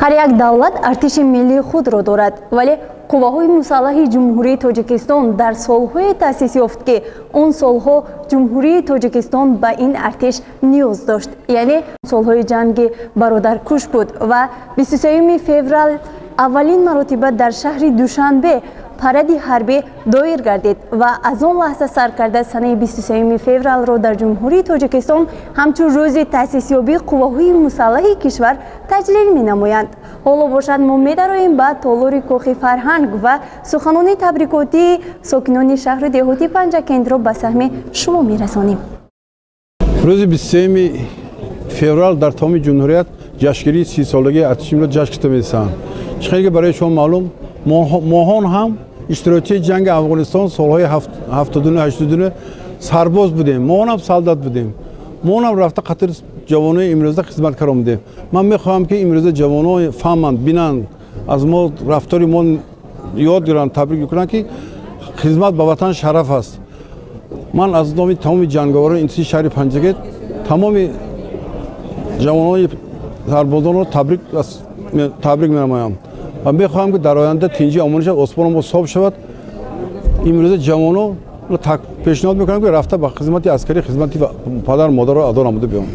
هر یک دولت ارتش ملی خود را دارد، ولی قواهای مسلح جمهوری تاجیکستان در سالهای تأسیس یافت که اون سالها جمهوری تاجیکستان به این ارتش نیاز داشت، یعنی سالهای جنگ برادرکش بود و 23 فوریه اولین مرتبه در شهر دوشنبه پرد حربی دایر گردید و از آن لحظه سر کرده سنه 23 فوریه را در جمهوری تاجیکستان همچون روز تأسیس یابی قواهای مسلح کشور تجلیل می نمایند. حالا باشد ما می داریم به تالار کاخ فرهنگ و سخنان تبریکاتی ساکنان شهر دهاتی پنجکند را به سهم شما می رسانیم. روز 23 فوریه در تمام جمهوریت جشنگیری 30 سالگی ارتش را جشن گرفته می‌سازند. چه برای شما معلوم ماهان هم اشتراکی جنگ افغانستان سالهای 79 82 سرباز بودیم، ما هم سالدات بودیم، ما هم رفته خاطر جوانای امروزه خدمت کردیم. من میخواهم که امروزه جوانای فهمند بینند از ما رفتاری ما یاد گیرند تبریک کنند که خدمت به وطن شرف است. من از نام تمام جنگاوران این شهر پنجگت تمام جوانای سربازان را تبریک می‌نمایم و می‌خواهم که در آینده تنجی آموزش اسپان ما صاف شود. امروز جوانان را پیشنهاد می‌کنم که رفته به خدمت عسکری خدمتی پدر مادر را ادا نموده بیان.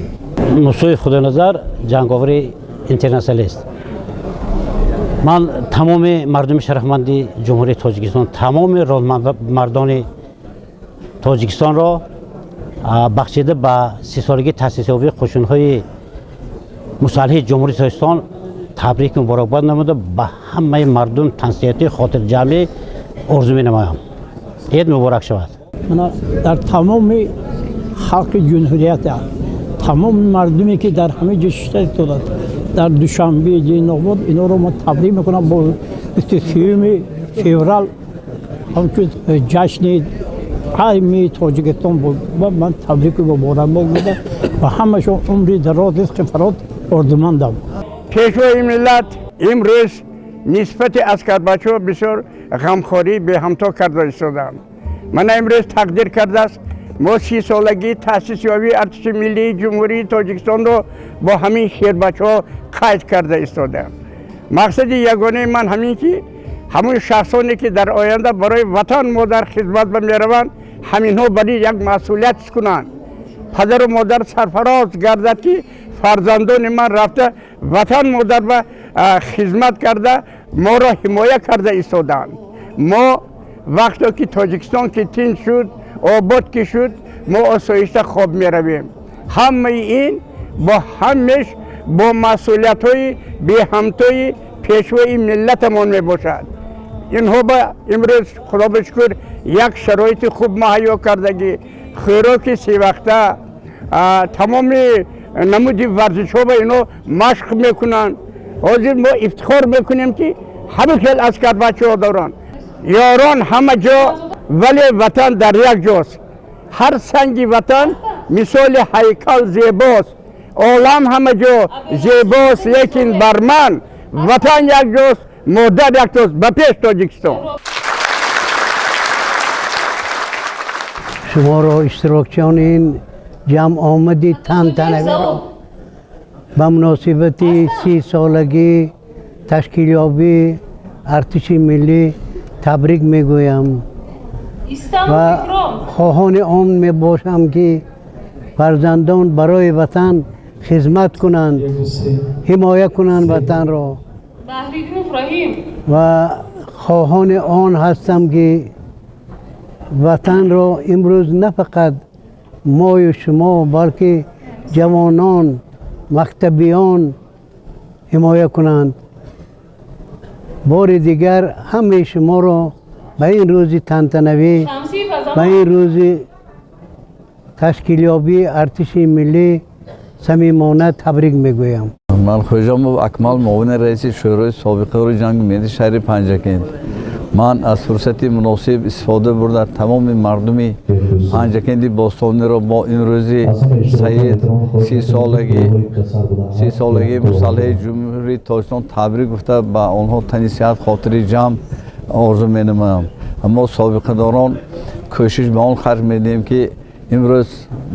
موسوی خدانظر جنگاوری اینترنشنالیست. من تمام مردم شرفمندی جمهوری تاجیکستان، تمام مردان تاجیکستان را بخشیده به 30 سالگی تأسیس یابی قشون‌های مسلح جمهوری تاجیکستان تبریک و مبارکباد نموده به همه مردم تنسیتی خاطر جمعی آرزو می‌نمایم. عید مبارک شود. من در تمام خلق جمهوریت تمام مردمی که در همه جشن دولت در دوشنبه جنوبات اینا رو من تبریک میکنم با 23 فوریه همچون جشن قومی تاجیکستان بود و من تبریک و مبارکباد میدم و همشون عمری دراز خفرات اردومندم. پیشوای ملت امروز نسبت اسکربچه‌ها بسیار غمخواری به همتا کرده ایستادند. من امروز تقدیر کرده است ما 30 سالگی تأسیس یابی ارتش ملی جمهوری تاجیکستان رو با همین شیربچه‌ها قید کرده ایستادم. مقصد یگانه من همین که همون شخصانی که در آینده برای وطن مادر خدمت می‌روند همینها برای یک مسئولیت کنند. پدر و مادر سرفراز گردد که فرزندان من رفته وطن مادر و خدمت کرده ما را حمایه کرده ایستادند. ما وقتی که تاجیکستان که تین شد آباد که شد ما آسایشته خواب می رویم. همه این با همش با مسئولیت های به همتای پیشوای ملتمان می باشد. اینها با امروز خدا بشکر یک شرایط خوب مهیا کردگی خوراک 3 وقته تمام نمودی ورزش ها با اینا مشق میکنن. حاضر ما افتخار میکنیم که همه خیل اسکر بچه ها دارن. یاران همه جا ولی وطن در یک جاست. هر سنگی وطن مثال هیکل زیباست. عالم همه جا زیباست لیکن بر من وطن یک جاست، مادر یک جاست. به پیش تاجیکستان. شما را اشتراکچیان این جمع آمدی تنتنه را به مناسبت 30 سالگی تشکیل یابی ارتش ملی تبریک میگویم و خواهان آن می باشم که فرزندان برای وطن خدمت کنند، حمایت کنند وطن را و خواهان آن هستم که وطن را امروز نه فقط ما و شما بلکه جوانان مکتبیان حمایت کنند. بار دیگر همه شما را به این روز تنتنوی به این روز تشکیل یابی ارتش ملی صمیمانه تبریک میگویم. من خوشم اکمال معاون رئیس شورای سابقه جنگ ملی شهر پنجکند. من از فرصتی مناسب استفاده برده تمام مردم پنجکندی باستانی را با این روزی سید 30 سالگی مسلح جمهوری تاجیکستان تبریک گفته به آنها تنیسیت خاطر جمع آرزو می‌نمایم. اما سابقه داران کوشش به آن خرج می‌دهیم که امروز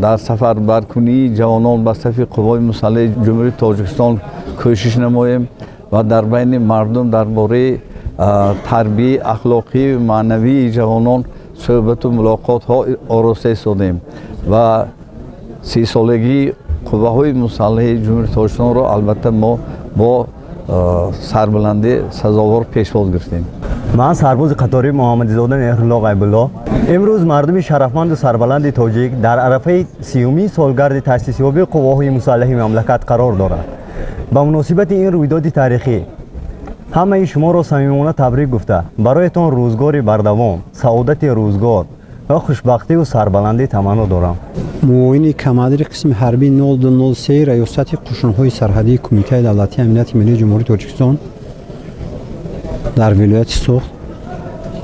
در سفر برکنی جوانان به صف قوای مسلح جمهوری تاجیکستان کوشش نماییم و در بین مردم درباره تربیت اخلاقی و معنوی جوانان صحبت و ملاقات ها آراسته سازیم و 30 سالگی قوه‌های مسلح جمهوری تاجیکستان را البته ما با سربلندی سزاوار پیشواز گرفتیم. من سرباز قطاری محمدی زاده مهرالله غیب‌الله امروز مردم شرفمند و سربلند تاجیک در عرفه 30مین سالگرد تأسیس یابی قواهای مسلح مملکت قرار دارد. با مناسبت این رویداد تاریخی همه شما را صمیمانه تبریک گفته برایتان روزگاری بردوام، سعادت روزگار و خوشبختی و سربلندی تمنا دارم. معاون کمادر قسم حربی 0203 ریاست قشون‌های سرحدی کمیته دولتی امنیت ملی جمهوری تاجیکستان در ولایت سوخت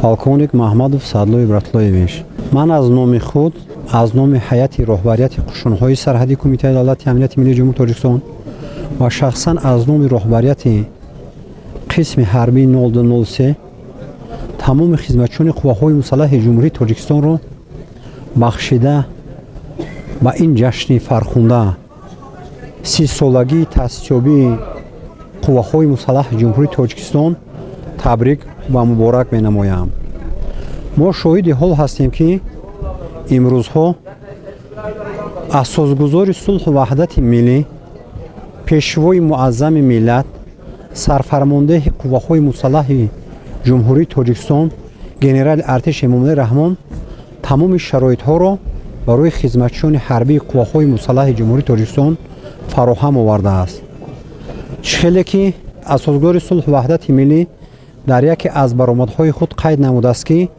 پالکونیک محمدوف سادلو ابراهیمویچ. من از نام خود از نام هیئت رهبریت قشون‌های سرحدی کمیته دولتی امنیت ملی جمهوری تاجیکستان و شخصا از نام رهبریت قسم حربی 0203 تمام خدمتچیان قواهای مسلح جمهوری تاجیکستان را بخشیده با این جشن فرخنده 30 سالگی تأسیس یابی قواهای مسلح جمهوری تاجیکستان تبریک و مبارک می‌نمایم. ما شاهد حال هستیم که امروزها اساسگذار صلح و وحدت ملی، پیشوای معظم ملت، سرفرمانده قواهای مسلح جمهوری تاجیکستان گنرال ارتش امامالله رحمان تمام شرایط‌ها را برای خدمتچیان حربی قواهای مسلح جمهوری تاجیکستان فراهم آورده است. چخیلی که اساسگذار صلح و وحدت ملی در یکی از برآمدهای خود قید نموده است که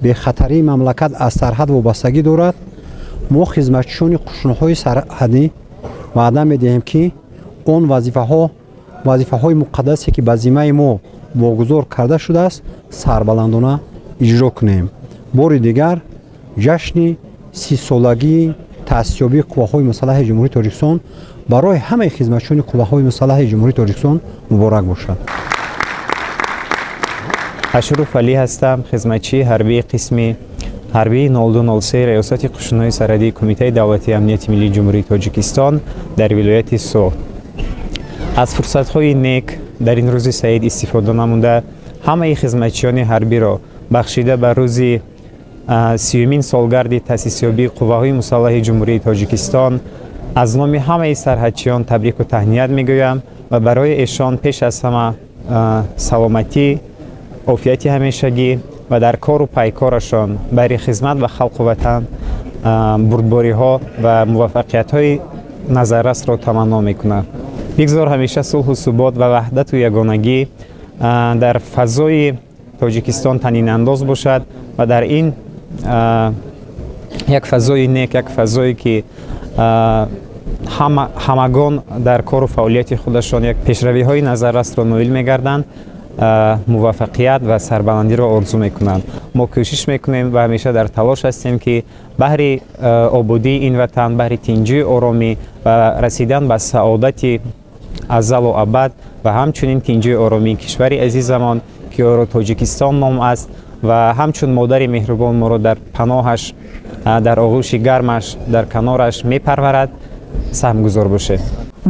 به خطری مملکت از سرحد وابستگی دارد. ما خدمتچیان قشون‌های سرحدی وعده می‌دهیم که آن وظیفه‌های مقدسی که به ذمه ما واگذار کرده شده است سربلندانه اجرا کنیم. بار دیگر جشن 30 سالگی تأسیس یابی قواهای مسلح جمهوری تاجیکستان برای همه خدمتچیان قواهای مسلح جمهوری تاجیکستان مبارک باشد. اشرف علی هستم، خدمتچی حربی قسم حربی 0203 ریاست قشون‌های سرحدی کمیته دولتی امنیت ملی جمهوری تاجیکستان در ولایت سوخت. از فرصت‌های نیک در این روز سعید استفاده نموده همه خدمتچیان حربی را بخشیده به روز 30مین سالگرد تأسیس یابی قواهای مسلح جمهوری تاجیکستان از نام همه سرحدچیان تبریک و تهنیت میگویم و برای ایشان پیش از همه سلامتی، عافیت همیشگی و در کار و پیکارشان برای خدمت و خلق و وطن بردباری ها و موفقیت های نظررس را تمنا میکنم. بگذار همیشه صلح و ثبات و وحدت و یگانگی در فضای تاجیکستان طنین انداز باشد و در این یک فضای نیک، یک فضایی که همگان در کار و فعالیت خودشان یک پیشروی های نظررس را نایل میگردند موفقیت و سربلندی را آرزو میکنند. ما کوشش میکنیم و همیشه در تلاش هستیم که بهر آبادی این وطن، بهر تنجی آرامی و رسیدن به سعادت ازل و ابد و همچنین تنجی آرامی کشور عزیزمان که او را تاجیکستان نام است و همچون مادر مهربان ما را در پناهش، در آغوش گرمش، در کنارش میپرورد سهمگزار باشه.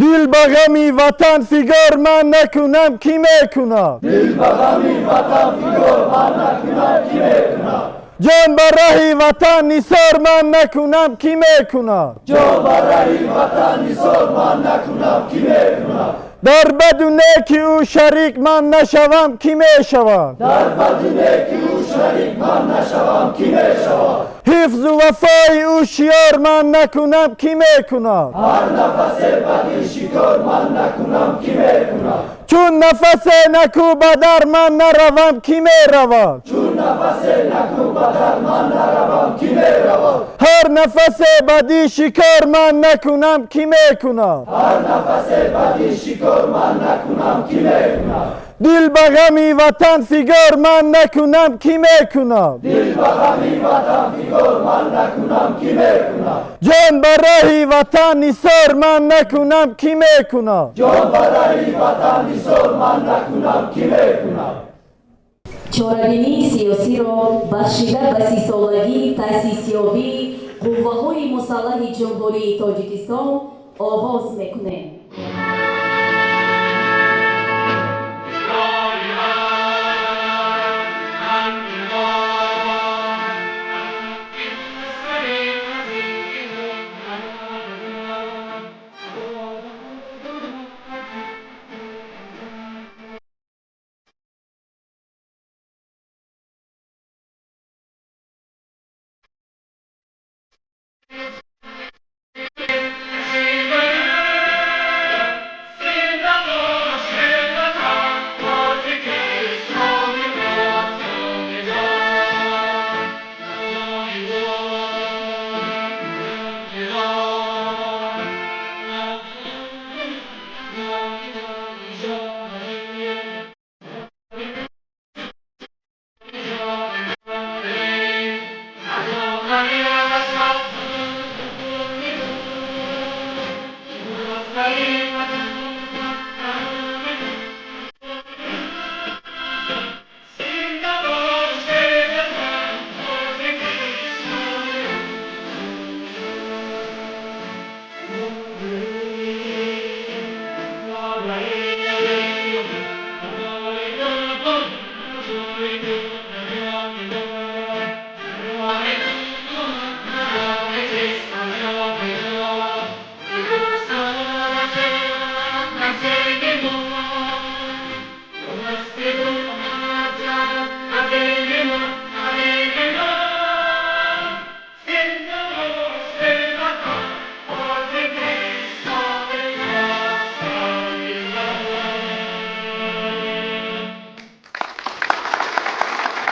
دل به غمی وطن فیگار من نکنم کی میکنم؟ دل به غمی وطن فیگار من نکنم کی میکنم؟ جان به راه وطن نثار من نکنم کی میکنم؟ جان به راه وطن نثار من نکنم کی میکنم؟ در بد و نیکی او شریک من نشوم کی میشوم؟ در بد و نیکی او شریک من نشوم کی میشوم؟ حفظ و وفای او شیار من نکنم کی میکنم؟ هر نفس بدی شکار من نکنم کی میکنم؟ چون نفس نکو بدر من نروم کی میروم؟ چون نفس نکو بدر من نروم کی میروم؟ هر نفس بدی شکار من نکنم کی میکنم؟ هر نفس بدی شکار من نکنم کی میکنم؟ دل به غمی وطن فیگار من نکنم کی میکنم؟ دل به غمی وطن فیگار من نکنم کی میکنم؟ جان به راه وطن نثار من نکنم کی میکنم؟ جان به راه وطن نثار من نکنم کی میکنم؟ چاره‌بینی سیاسی را بخشیده به 30 سالگی تأسیس یابی قواهای مسلح جمهوری تاجیکستان آغاز میکنیم.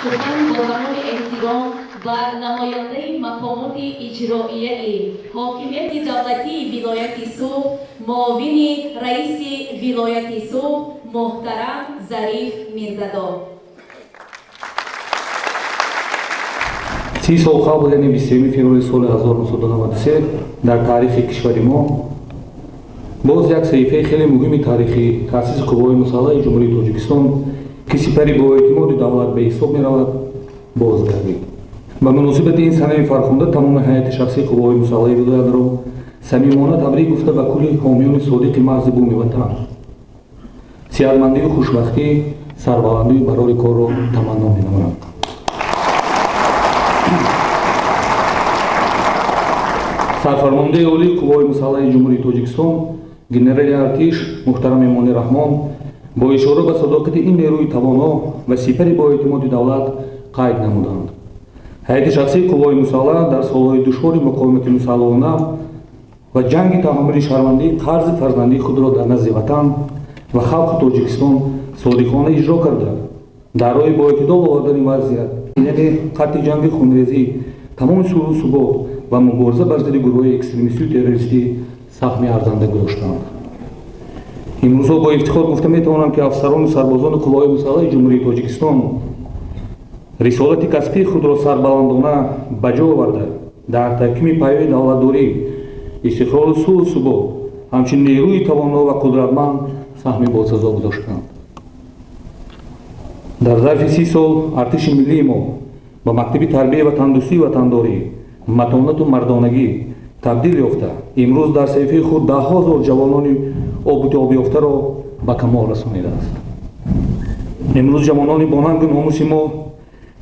سخن با تمام احترام و نماینده مقامات اجرایی حاکمیت دولتی ولایت سوخت معاون رئیس ولایت سوخت محترم ظریف میرداد. 30 سال قبل یعنی 23 فеврали соли 1993 дар таърихи кишвари мо боз як саҳифаи хеле муҳими таърихи таъсиси қувваҳои мусаллаҳи ҷумҳурии тоҷикистон ки сипари боэътимоди давлат ба ҳисоб меравад бозгардид. ба муносибати ин санаи фархонда тамоми ҳайати шахсии қувваҳои мусаллаҳи вилоятро самимона табрик гуфта ба кулли ҳомиёни содиқи мағзи буми ватан сеҳатмандию хушбахтӣ сарбаландию барори корро таманно менамоям. سرفرمانده اولی قوای مسلح جمهوری تاجیکستان گنرال ارتش محترم امان رحمان با اشاره به صداقت این نیروی توانا و سپر با اعتماد دولت قید نمودند. هیئت شخصی قوای مسلح در سالهای دشوار مقاومت مسلحانه و جنگ تحمل شرمنده قرض فرزندی خود را در نزد وطن و خلق تاجیکستان صادقانه اجرا کرده. در راه با اعتدال آوردن وضعیت یعنی قطع جنگ خونریزی تمام سوء و ثبات و مبارزه بر ضد گروه اکستریمیستی و تروریستی سهمی ارزنده گذاشتند. امروز با افتخار گفته میتوانم که افسران و سربازان قوای مسلح جمهوری تاجیکستان رسالت کسبی خود را سربلندانه به جا آورده در تحکیم پایه‌های دولتداری استقرار و صلح و ثبات همچنین نیروی توانا و قدرتمند سهمی باسزا گذاشتند. در ظرف 30 سال ارتش ملی ما با مکتب تربیه و تندرستی و تنداری متانت و مردانگی تبدیل یافته امروز در صحیفه خود ده هزار جوانان آب یافته را به کمال رسانیده است. امروز جوانان با ننگ و ناموس ما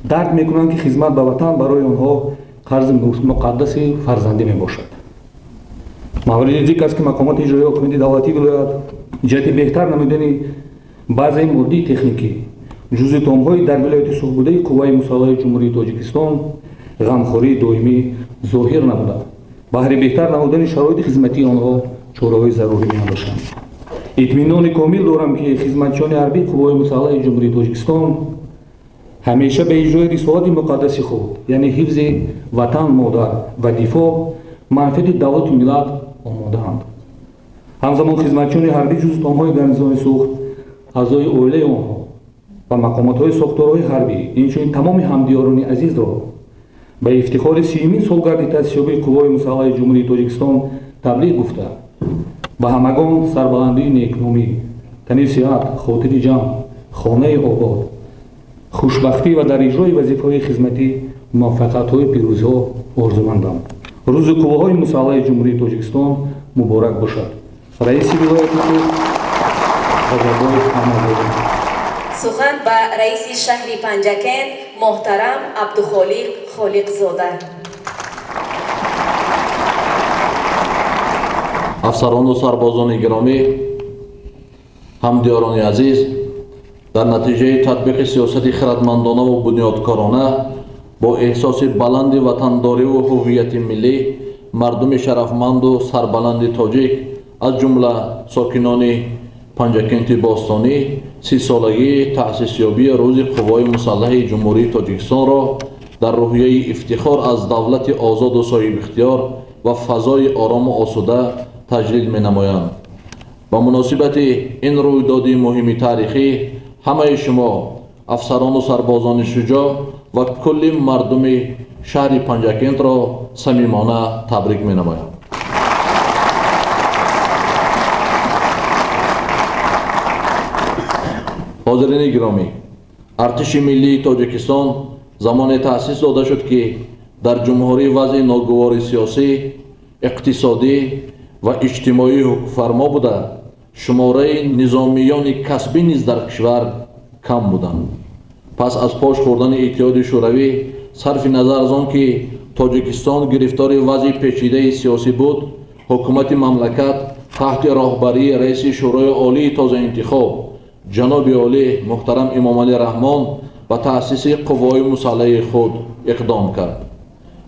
درک میکنند که خدمت به وطن برای آنها قرض مقدس فرزندی میباشد. مورد ذکر است که مقامات اجرایی حاکمیت دولتی ولایت جهت بهتر نمودن بعضی مادی تکنیکی جزء تام‌های در ولایت سوخت بوده قوای مسلح جمهوری تاجیکستان غمخوری دائمی ظاهر نموده. بهر بهتر نمودن شرایط خدمتی آنها چاره‌های ضروری می‌باشند. اطمینان کامل دارم که خدمتچیان حربی قوای مسلح جمهوری تاجیکستان همیشه به اجرای رسالت مقدس خود یعنی حفظ وطن مادر و دفاع منفعت دولت و ملت آماده‌اند. همزمان خدمتچیان حربی جزء تام‌های گارنیزون سوخت اعضای عائله آنها و مقامات‌های ساختارهای حربی اینچنین تمام همدیاران عزیز را به افتخار 30مین سالگرد تأسیس‌یابی قوای مسلح جمهوری تاجیکستان تبریک گفته به همگان سربلندی نیکنامی، تنی صحت، خاطر جمع، خانه آباد، خوشبختی و در اجرای وظیفه‌های خدمتی موفقیت‌های پیروزی‌ها آرزومندم. روز قواهای مسلح جمهوری تاجیکستان مبارک باشد. رئیس ولایت رجب‌آی احمدزاده. سخن به رئیس شهر پنجکن محترم عبدالخالق خالقزاده. افسران و سربازان گرامی، همدیاران عزیز، در نتیجه تطبیق سیاست خردمندانه و بنیادکارانه با احساس بلند وطنداری و هویت ملی مردم شرفمند و سربلند تاجیک از جمله ساکنان پنجکن باستانی 30 سالگی تأسیسیابی روز قوای مسلح جمهوری تاجیکستان را در روحیه افتخار از دولت آزاد و صاحب اختیار و فضای آرام و آسوده تجلیل می نمایند. با مناسبت این رویداد مهم تاریخی همه شما افسران و سربازان شجاع و کل مردم شهر پنجکن را صمیمانه تبریک می نمایم. حاضرین گرامی، ارتش ملی تاجیکستان زمان تأسیس داده شد که در جمهوری وضع ناگوار سیاسی، اقتصادی و اجتماعی حکمفرما بوده شماره نظامیان کسبی نیز در کشور کم بودند. پس از پاش خوردن اتحاد شوروی صرف نظر از آن که تاجیکستان گرفتار وضع پیچیده سیاسی بود، حکومت مملکت تحت راهبری رئیس شورای عالی تازه انتخاب جناب عالی محترم امام علی رحمان به تأسیس قوای مسلح خود اقدام کرد.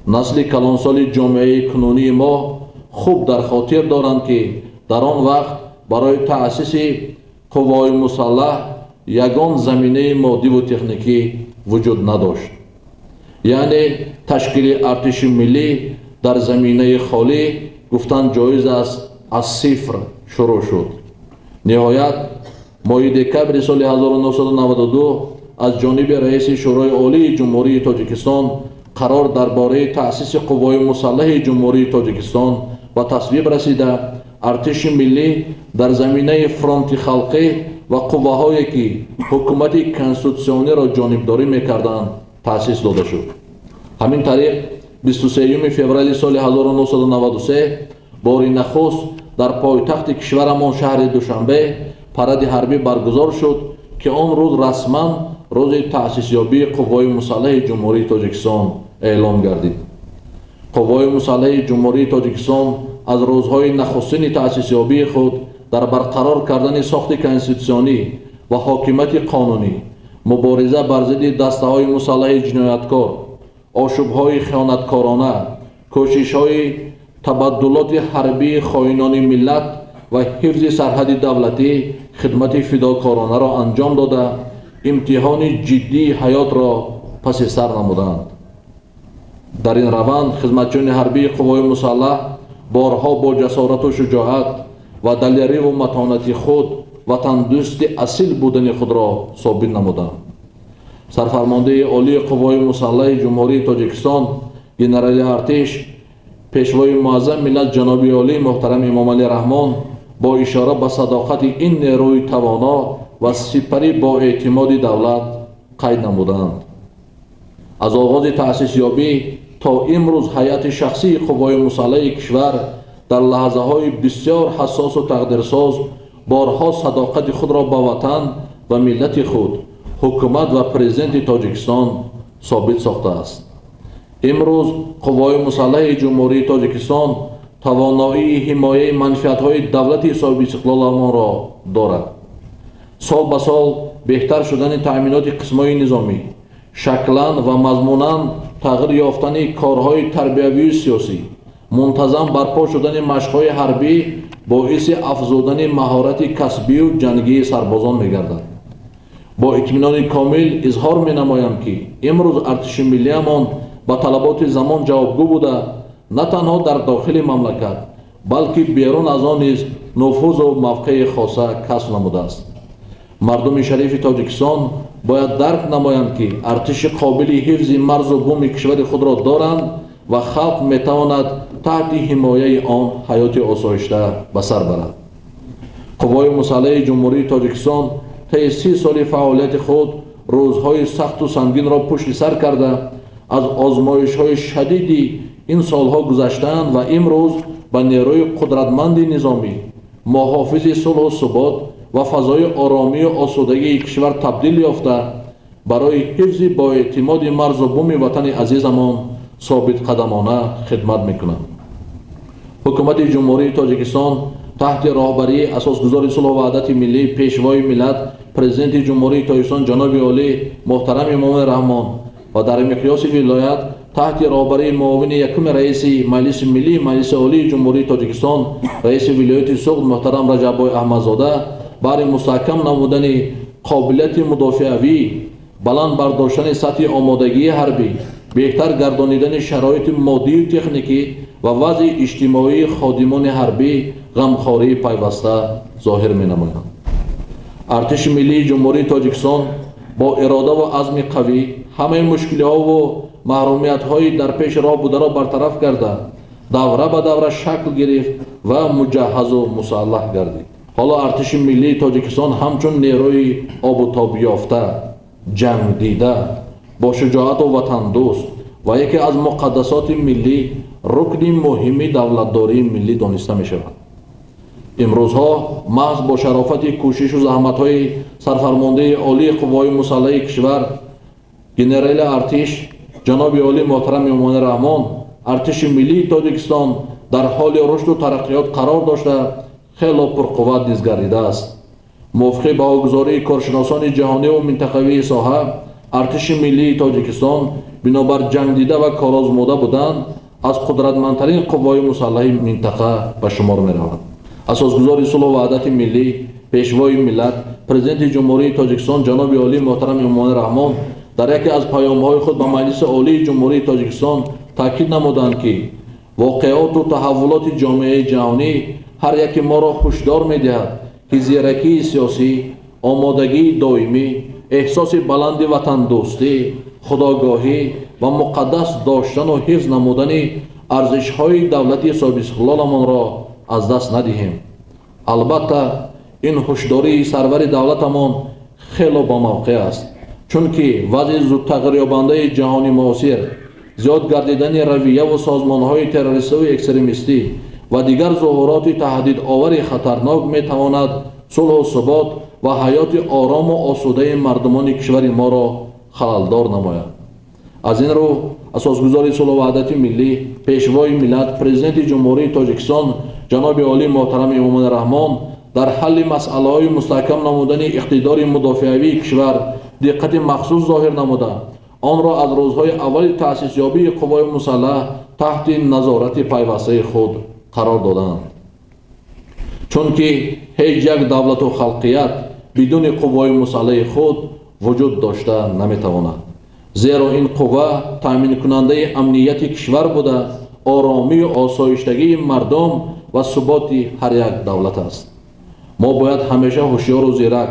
نسل کلانسال جامعه کنونی ما خوب در خاطر دارند که در آن وقت برای تأسیس قوای مسلح یگان زمینه مادی و تکنیکی وجود نداشت. یعنی تشکیل ارتش ملی در زمینه خالی گفتن جایز است از صفر شروع شد. نهایت ماه دکبر سال 1992 از جانب رئیس شورای عالی جمهوری تاجیکستان قرار درباره تأسیس قوای مسلح جمهوری تاجیکستان و تصویب رسیده ارتش ملی در زمینه فرانت خلقی و قواهایی که حکومت کنستیتوسیونی را جانبداری میکردند تأسیس داده شد. همین طریق 23 فوریه سال 1993 باری نخست در پایتخت کشورمان شهر دوشنبه پرد حربی برگزار شد که آن روز رسما روز تأسیس یابی قوای مسلح جمهوری تاجیکستان اعلام گردید. قوای مسلح جمهوری تاجیکستان از روزهای نخستین تأسیس یابی خود در برقرار کردن ساخت کنستیتوسیونی و حاکمیت قانونی، مبارزه بر ضد دسته‌های مسلح جنایتکار، آشوب‌های خیانتکارانه، کوشش‌های تبدلات حربی خائنان ملت و حفظ سرحد دولتی خدمت فداکارانه را انجام داده امتحان جدی حیات را پس سر نمودند. در این روند خدمتچیان حربی قوای مسلح بارها با جسارت و شجاعت و دلیری و متانت خود وطن دوست اصیل بودن خود را ثابت نمودند. سرفرمانده عالی قوای مسلح جمهوری تاجیکستان گنرال ارتش پیشوای معظم ملت جناب عالی محترم امام علی رحمان با اشاره به صداقت این نیروی توانا و سپری با اعتماد دولت قید نمودند. از آغاز تأسیس یابی تا امروز هیئت شخصی قوای مسلح کشور در لحظه های بسیار حساس و تقدیرساز بارها صداقت خود را به وطن و ملت خود، حکومت و پرزیدنت تاجیکستان ثابت ساخته است. امروز قوای مسلح جمهوری تاجیکستان توانایی حمایه منفعت‌های دولت صاحب استقلال ما را دارد. سال به سال بهتر شدن تأمینات قسم‌های نظامی، شکلاً و مضموناً تغییر یافتن کارهای تربیوی و سیاسی، منتظم برپا شدن مشق‌های حربی باعث افزودن مهارت کسبی و جنگی سربازان می‌گردد. با اطمینان کامل اظهار می‌نمایم که امروز ارتش ملی‌مان با طلبات زمان جوابگو بوده، نه تنها در داخل مملکت بلکه بیرون از آن نیز نفوذ و موقع خاصه کسب نموده است. مردم شریف تاجیکستان باید درک نمایند که ارتش قابل حفظ مرز و بوم کشور خود را دارند و خلق میتواند تحت حمایه آن حیات آسایشته به سر برد. قوای مسلح جمهوری تاجیکستان طی 30 سال فعالیت خود روزهای سخت و سنگین را پشت سر کرده از آزمایش‌های شدیدی این سالها گذشتند و امروز به نیروی قدرتمند نظامی، محافظ صلح و ثبات و فضای آرامی و آسودگی کشور تبدیل یافته برای حفظ با اعتماد مرز و بوم وطن عزیزمان ثابت قدمانه خدمت میکنند. حکومت جمهوری تاجیکستان تحت راهبری اساسگزار صلح و وحدت ملی پیشوای ملت پرزیدنت جمهوری تاجیکستان جناب عالی محترم امام رحمان و در مقیاس ولایت تحت راهبری معاون یکم رئیس مجلس ملی مجلس عالی جمهوری تاجیکستان رئیس ولایت سوخت محترم رجب احمدزاده برای مستحکم نمودن قابلیت مدافعوی، بلند برداشتن سطح آمادگی حربی، بهتر گردانیدن شرایط مادی و تکنیکی و وضع اجتماعی خادمان حربی غمخواری پیوسته ظاهر می نمایند. ارتش ملی جمهوری تاجیکستان با اراده و عزم قوی همه مشکل‌ها و محرومیت‌های در پیش راه بوده را برطرف کرده دوره به دوره شکل گرفت و مجهز و مسلح گردید. حالا ارتش ملی تاجیکستان همچون نیروی آب و تاب یافته، جنگ دیده، با شجاعت و وطن دوست و یکی از مقدسات ملی رکن مهمی دولتداری ملی دانسته می شود. امروزها محض با شرافت کوشش و زحمت‌های سرفرمانده عالی قوای مسلح کشور گنرال ارتش جناب عالی محترم امام رحمان ارتش ملی تاجیکستان در حال رشد و ترقیات قرار داشته خیلی پرقوت نیز گردیده است. موافق با گزارش کارشناسان جهانی و منطقوی ساحه ارتش ملی تاجیکستان بنابر جنگ دیده و کارآزموده بودن از قدرتمندترین قوای مسلح منطقه به شمار می رود. اساسگزار صلح و وحدت ملی پیشوای ملت پرزیدنت جمهوری تاجیکستان جناب عالی محترم امام رحمان дар яке аз паёмҳои худ ба Маҷлиси Олии Ҷумҳурии Тоҷикистон таъкид намуданд, ки воқеоту таҳаввулоти ҷомеаи ҷаҳонӣ ҳар яке моро ҳушдор медиҳад, ки зеракии сиёсӣ, омодагии доимӣ, эҳсоси баланди ватандӯстӣ, худогоҳӣ ва муқаддас доштану ҳифз намудани арзишҳои давлати соҳибистиқлоламонро аз даст надиҳем. албатта ин ҳушдории сарвари давлатамон хело бамавқеъ аст, чунки вазъи зудтағйирёбандаи ҷаҳони муосир, зиёд гардидани равияву созмонҳои террористиву экстремистӣ ва дигар зуҳуроти таҳдидовари хатарнок метавонад сулҳу субот ва ҳаёти орому осудаи мардумони кишвари моро халалдор намояд. аз ин рӯ асосгузори сулҳу ваҳдати миллӣ, пешвои миллат, президенти ҷумҳурии Тоҷикистон ҷаноби олии муҳтарам Эмомали Раҳмон дар ҳалли масъалаҳои мустаҳкам намудани иқтидори мудофиавии кишвар диққати махсус зоҳир намуда, онро аз рӯзҳои аввали таъсисёбии қувваи мусаллаҳ таҳти назорати пайвастаи худ қарор доданд. чунки ҳеҷ як давлату халқият бидуни қувваи мусаллаҳи худ вуҷуд дошта наметавонад. зеро ин қувва таъминкунандаи амнияти кишвар буда, оромию осоиштагии мардум ва суботи ҳар як давлат аст. мо бояд ҳамеша ҳушёру зирак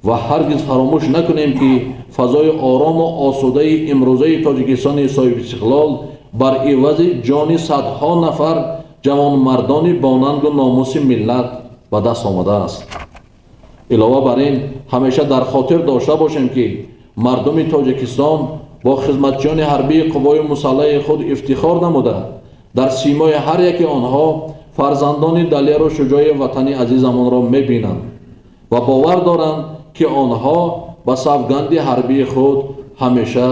ва ҳаргиз фаромӯш накунем, ки фазои орому осудаи имрӯзаи Тоҷикистони соҳибистиқлол бар ивази ҷони садҳо нафар ҷавонмардони бонангу номуси миллат ба даст омадааст. илова бар ин ҳамеша дар хотир дошта бошем, ки мардуми Тоҷикистон бо хизматчиёни ҳарбии қувваи мусаллаҳи худ ифтихор намуда, дар симои ҳар яки онҳо фарзандони далеру шуҷои ватани азизамонро мебинанд ва бовар доранд, ки онҳо ба савганди ҳарбии худ ҳамеша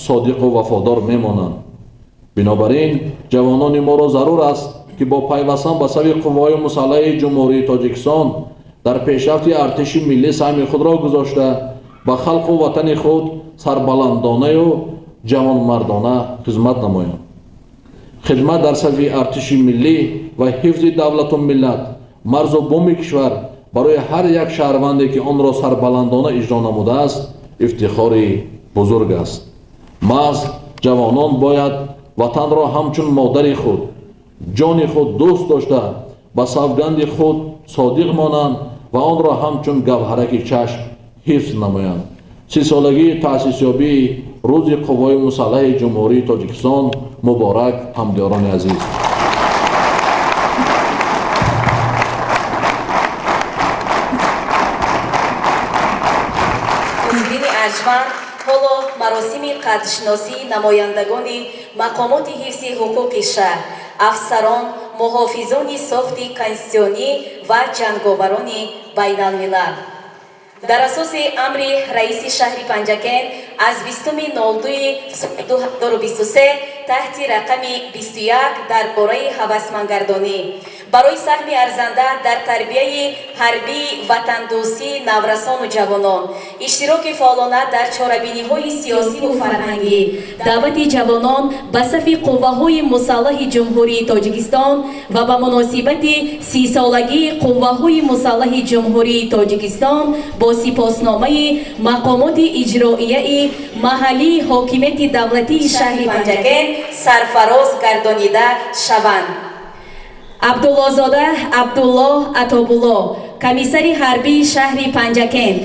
содиқу вафодор мемонанд. бинобар ин ҷавонони моро зарур аст, ки бо пайвастан ба сафи қувваҳои мусаллаҳи ҷумҳурии Тоҷикистон дар пешрафти артиши миллӣ саҳми худро гузошта, ба халқу ватани худ сарбаландонаю ҷавонмардона хизмат намоянд. хидмат дар сафи артиши миллӣ ва ҳифзи давлату миллат, марзу буми кишвар барои ҳар як шаҳрванде, ки онро сарбаландона иҷро намудааст, ифтихори бузург аст. маҳз ҷавонон бояд ватанро ҳамчун модари худ, ҷони худ дӯст дошта, ба савганди худ содиқ монанд ва онро ҳамчун гавҳараки чашм ҳифз намоянд. 30-солагии таъсисёбии рӯзи қувваи мусаллаҳи ҷумҳурии Тоҷикистон муборак, ҳамдиёрони азиз. ҳузбини арҷманд ҳоло маросими қадршиносии намояндагони мақомоти ҳифзи ҳуқуқи шаҳр, афсарон, муҳофизони сохти конститутсионӣ ва ҷанговарони байналмилал. дар асоси амри раиси шаҳри Панҷакен аз 20.02.2023 таҳти рақами 21 дар бораи ҳавасмандгардонӣ барои саҳми арзанда дар тарбияи ҳарбии ватандӯстӣ наврасону ҷавонон, иштироки фаъолона дар чорабиниҳои сиёсиву фарҳангӣ, даъвати ҷавонон ба сафи қувваҳои мусаллаҳи ҷумҳурии Тоҷикистон ва ба муносибати 30-солагии қувваҳои мусаллаҳи ҷумҳурии Тоҷикистон бо сипосномаи мақомоти иҷроияи маҳаллии ҳокимияти давлатии шаҳри Панҷакен сарфароз гардонида шаванд. Абдуллозода Абдуллоҳ Атобулло, комиссари ҳарбии шаҳри Панҷакен.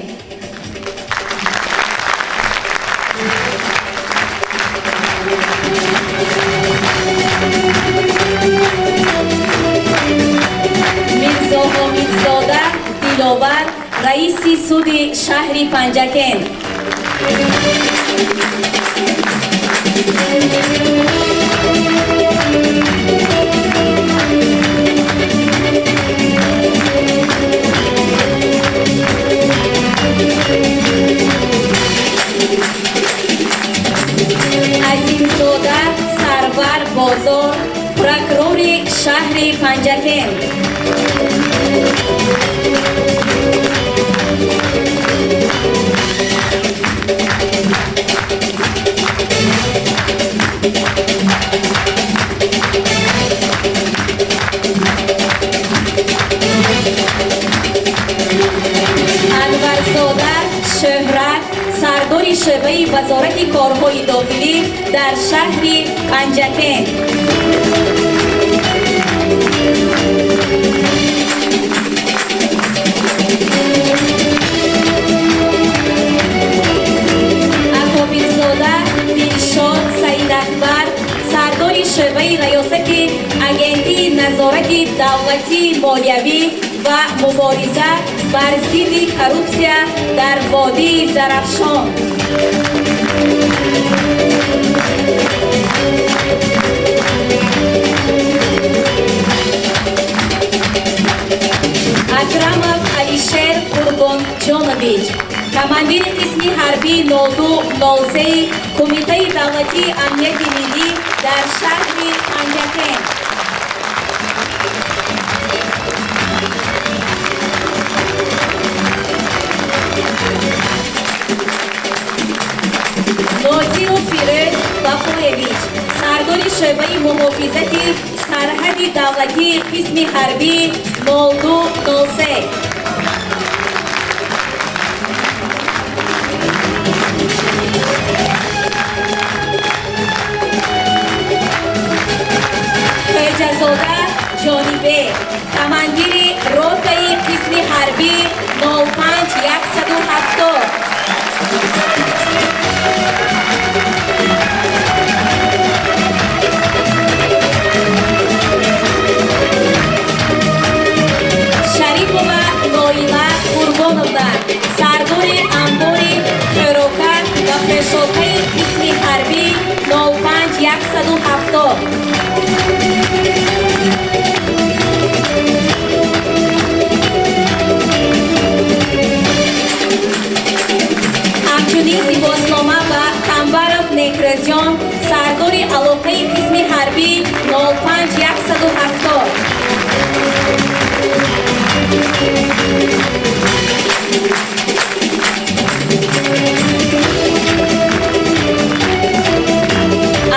Мирзо Ҳомидзода Диловар, раиси суди шаҳри Панҷакен. Азимзода Сарвар Бозор, прокурори шаҳри Панҷакен. Анварзода شهرت سردار شعبه وزارت کارهای داخلی در شهر پنجکن. اکابرزاده دلشاد سعید اکبر سردار شعبه ریاست اگنتی نظارت دولتی مالیوی و مبارزه بر ضد کروپسیا در وادی زرافشان. اکرمов علیشیر قربانجانویچ کماندیر قسم حربی 0203 کمیته دولتی امنیت ملی در شهر پنجکن. ناظر فیروز بافویویچ سردار شعبه محافظت سرحد دولتی قسم حربی 0203. خیجزاده جانبه کماندیر روتای قسم حربی 05170. شریفова نایلا قربانودا سردار انبار خوراک و خشاک‌های قسم حربی 05170. همچنین زیباسنامه و قنبرов نکرزجان سردار علاقه قسم حربی 05170.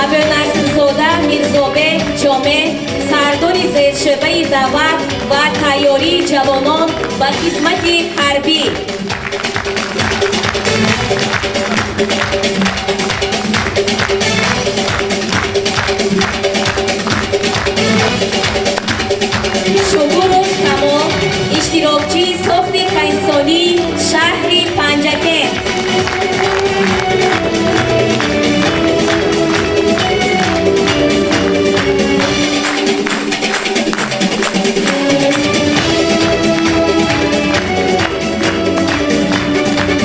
ابونصرزاده میرزابه جامع سردار زیرشعبه دعوت و تیاری جوانان و خدمت حربی. شگورов کمال اشتراکچی ساخت کنسانی شهر پنجکن.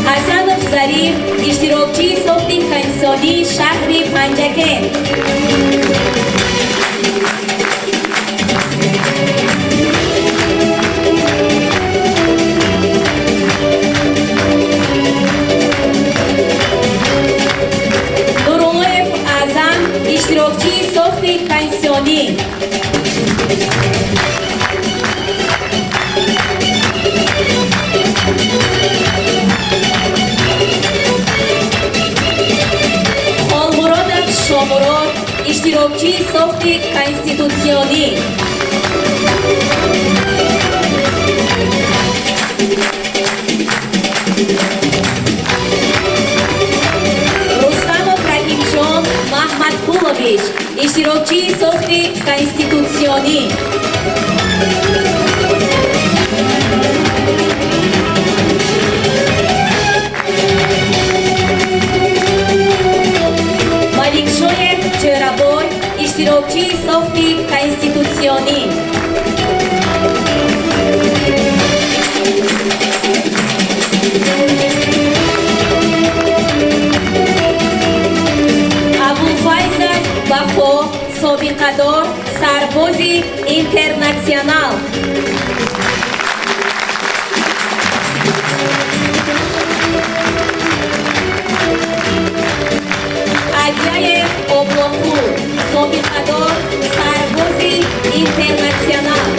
حسنов ظریف اشتراکچی ساخت کنسانی شهر پنجکن. نوراللهов اعظم اشتراکچی ساخت کنسانی. خالمرادov شامراد اشتراکچی ساخت کنستیتوسیونی. رستمов رحیمجان محمدقулович اشتراکچی ساخت کنستیتوسیونی. ملکشاев جرابای اشتراکچی ساخت کنستیتوسیونی. ابوالفیض وفا سابقه‌دار سرباز اینترنشنال. علیه ابلاپور سابقه‌دار سرباز اینترنشنال.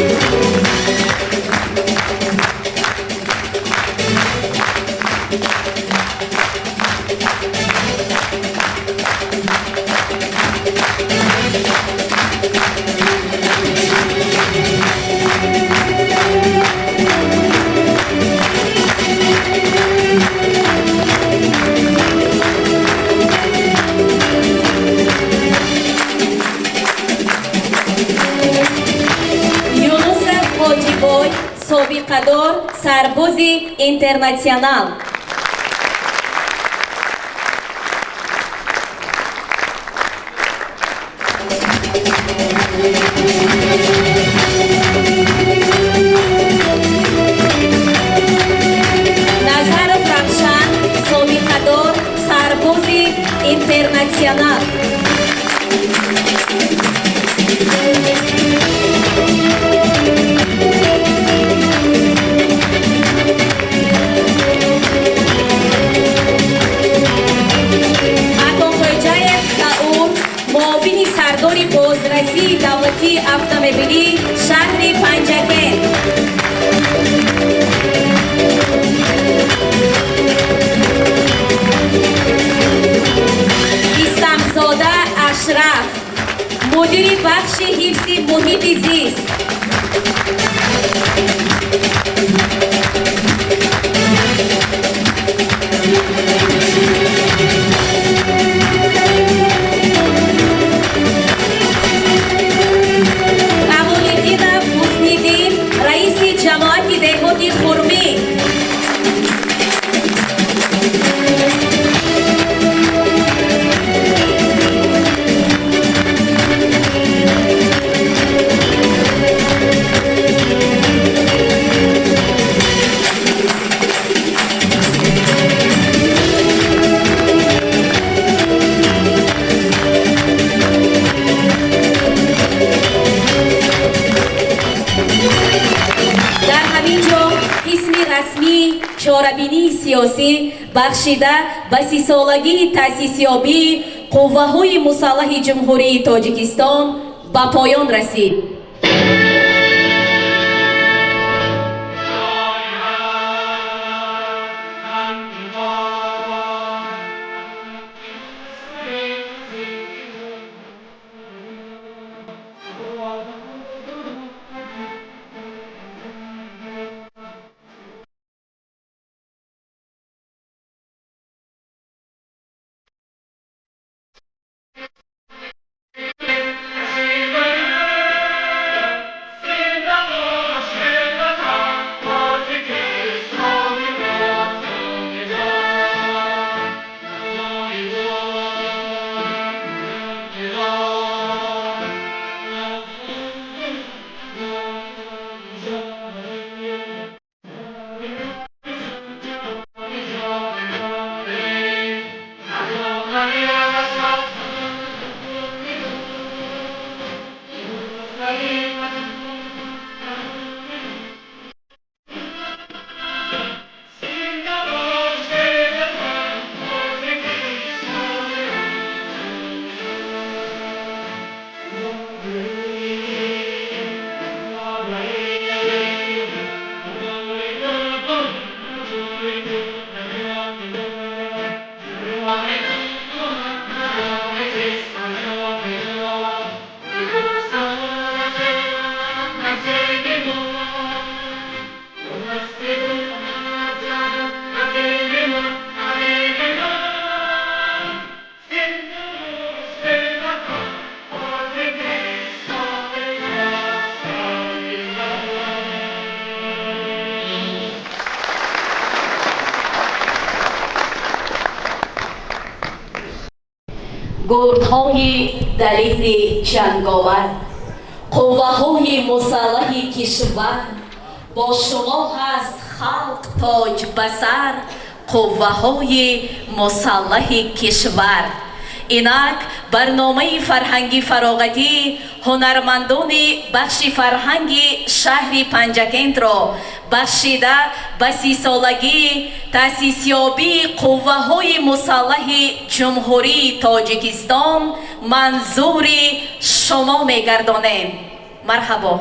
سرباز اینترنشنال. Nazarov Ravshan, Sobiqador, سرباز اینترنشنال. معاون سردار بازرسی دولتی اتومبیلی شهر پنجگین. اسلامزاده اشرف، مدیر بخش حفظ محیط زیست. رئیس جماعت دهاتی خرمی. چاره‌بینی سیاسی بخشیده به 30 سالگی تأسیسیابی قوه‌های مسلح جمهوری تاجیکستان به پایان رسید. گردهای دلیر جنگاور، قوه‌های مسلح کشور، با شما هست خلق تاج بسر، قوه‌های مسلح کشور. اینک برنامه فرهنگی فراغتی هنرمندان بخش فرهنگی شهر پنجگین را بخشیده به 30 سالگی تأسیسیابی قوه‌های مسلح جمهوری تاجیکستان منظور شما می‌گردانیم. مرحبا.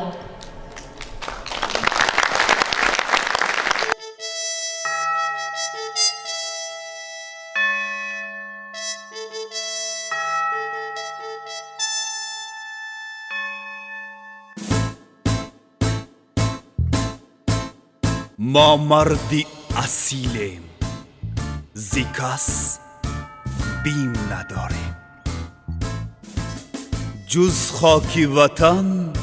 ما مردی اصیلیم، زی کس بیم نداریم، جز خاکی وطن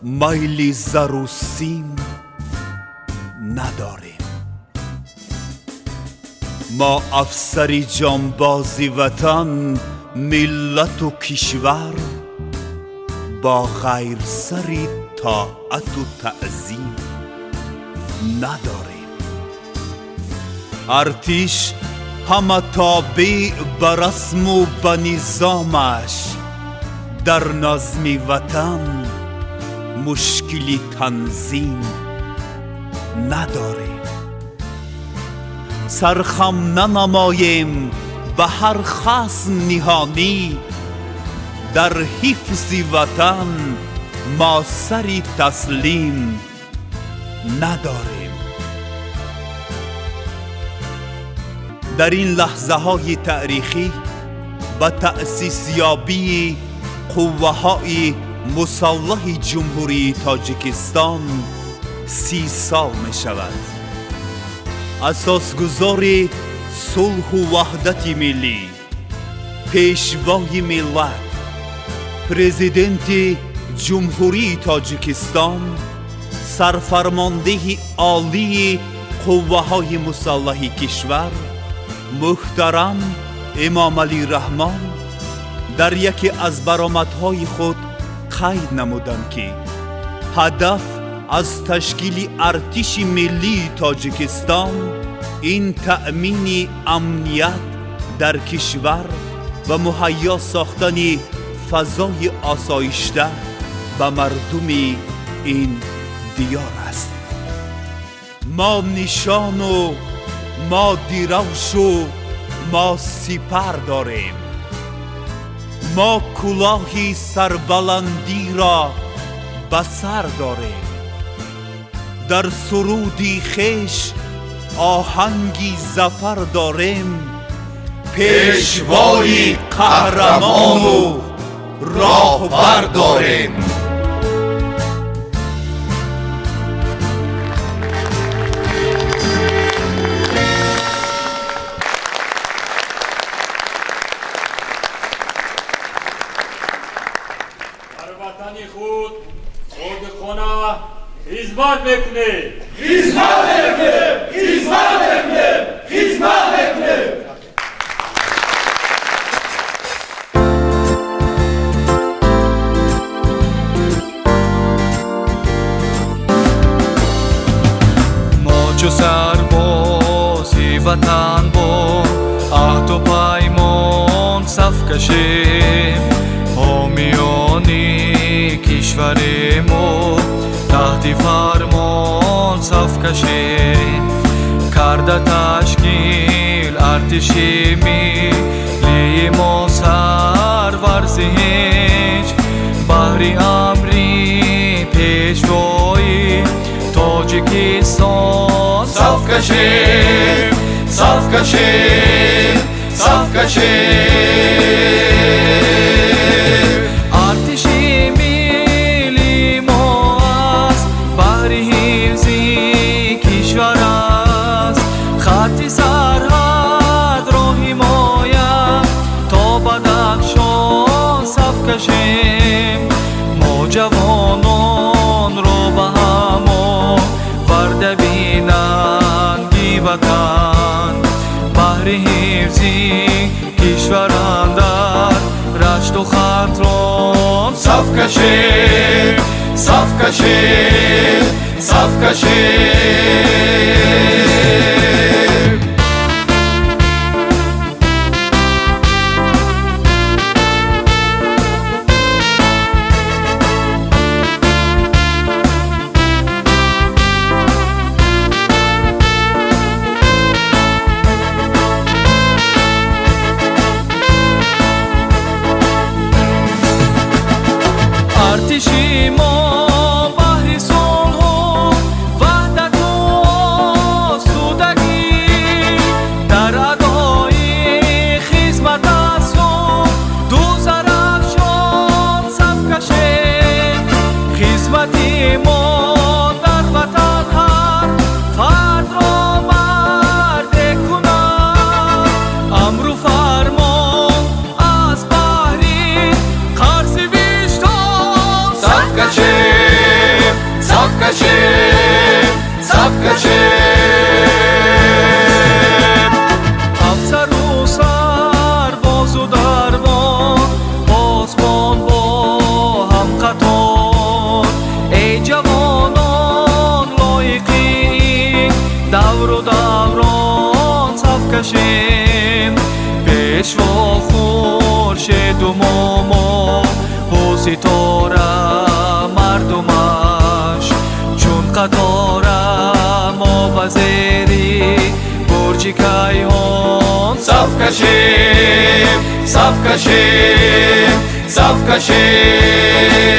میلی زر و سیم نداریم. ما افسری جانبازی وطن، ملت و کشور، با غیر سری طاعت و تعظیم نداریم. ارتش همه تابع به رسم و به نظامش، در نظم وطن مشکلی تنظیم نداریم. سرخم ننماییم به هر خصم نهانی، در حفظ وطن ما سری تسلیم نداریم. در این لحظه های تاریخی به تأسیس یابی قوه های مسلح جمهوری تاجیکستان 30 سال می شود. اساسگذار صلح و وحدت ملی، پیشوای ملت، پرزیدنت جمهوری تاجیکستان، سرفرمانده عالی قوه های مسلح کشور محترم امام علی رحمان در یکی از برآمدهای خود قید نمودند که هدف از تشکیل ارتش ملی تاجیکستان این تأمین امنیت در کشور و مهیا ساختن فضای آسایشته به مردم این دیار است. ما نشان و ما دیروش و ما سپر داریم. ما کلاه سربلندی را به سر داریم. در سرودی خویش آهنگی ظفر داریم. پیشوای قهرمان و راهبر داریم. خدمت میکنه، خدمت میکنه، خدمت میکنه، خدمت میکنه. ما چو سربازی وطن با عهد و پیمان صف کشیم، حامیانی کشور ما تحت فرمان صف کشیم. کرده تشکیل ارتش ملی ما سرورزش، بهر امری پیشوای تاجیکستان صف کشیم، صف کشیم، صف کشیم. ارتش ملی ما است، بهر حفظ کشور است. خط سرحد را حمایت تا بدخشان صف کشیم. ما جوانان را به هم ورده بیننگی وطن، بهر حفظ کشور اندر رشت و خطران صف کشیم، صف کشیم، صف کشیم. ارتشی ما بهر صلح و وحدت و آسودگی، کشیم پیشوا خورشید و ماما و ستاره مردمش چون قطاره ما بزیری برج کیهان صف کشیم صف کشیم صف کشیم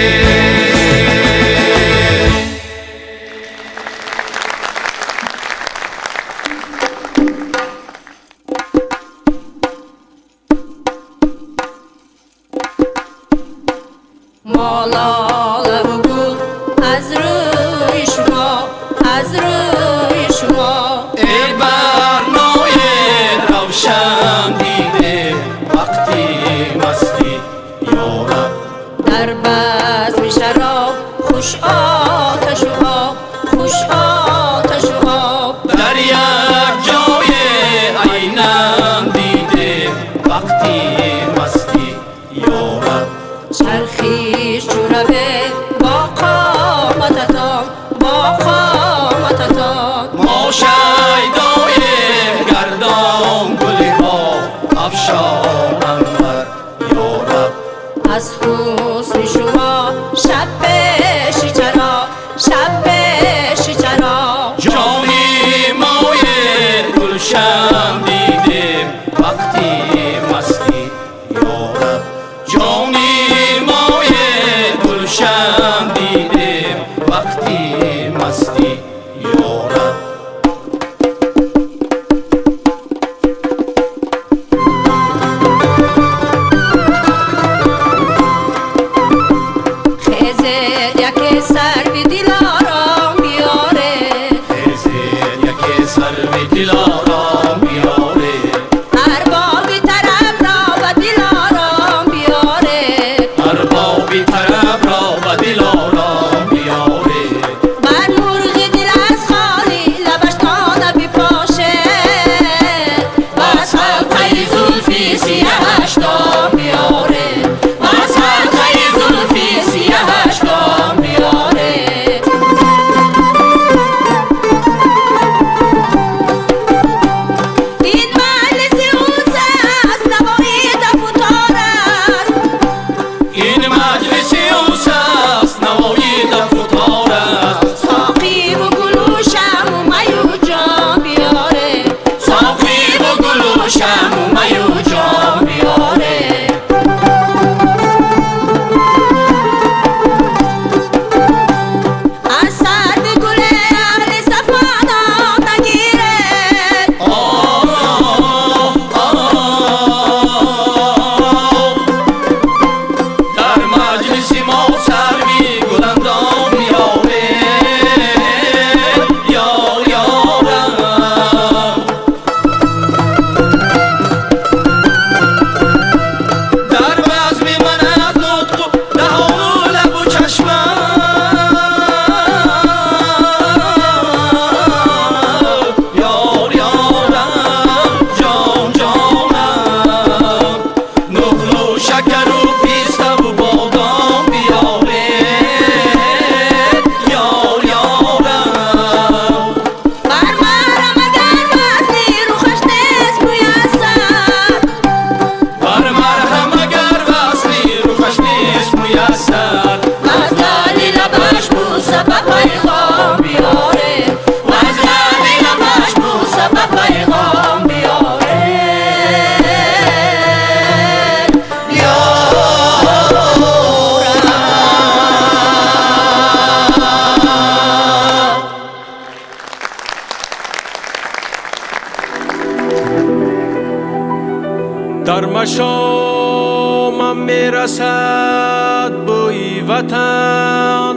در مشامم میرسد بوی وطن